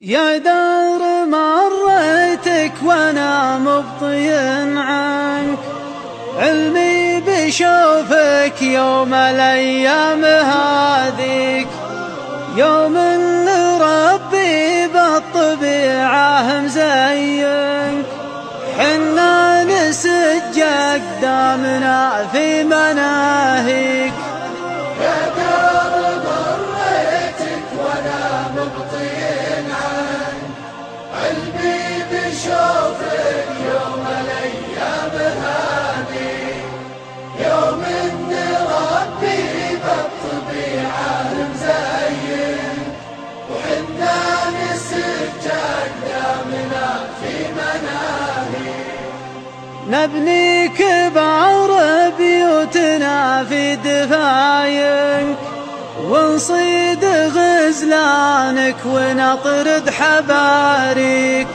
يا دار مريتك وانا مبطي عنك، علمي بشوفك يوم الايام هذيك، يوم اللي ربي بالطبيعة مزينك، حنا نسج اقدامنا في مناهيك. يا دار مريتك وانا مبطي عنك، علمي بشوفك يوم الايام هذيك، يوم ان ربي بالطبيعة مزين، وحنا نسج اقدامنا في مناهيك. نبني كبار بيوتنا في دفاينك، ونصيد غزلانك ونطرد حباريك،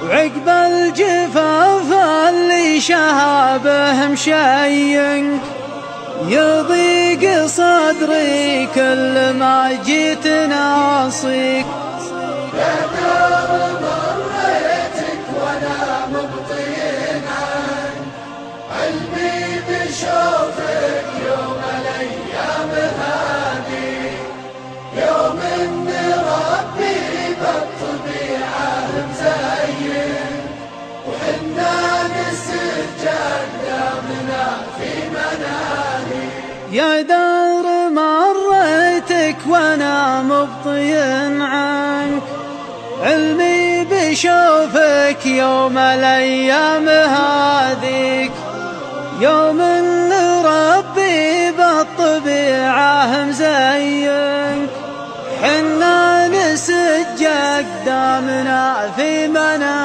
وعقب الجفاف اللي شهابه مشينك، يضيق صدري كل ما جيت ناصيك. يا دار مريتك وانا مبطي عنك، علمي بشوفك يوم الايام هذيك، يوم ان ربي بالطبيعة مزين، وحنا نسج اقدامنا في مناهيك. يا دار مريتك وانا مبطي عنك، علمي بشوفك يوم الايام هذيك، يوم اللي ربي بالطبيعة مزينك، حنا نسج اقدامنا في مناهيك.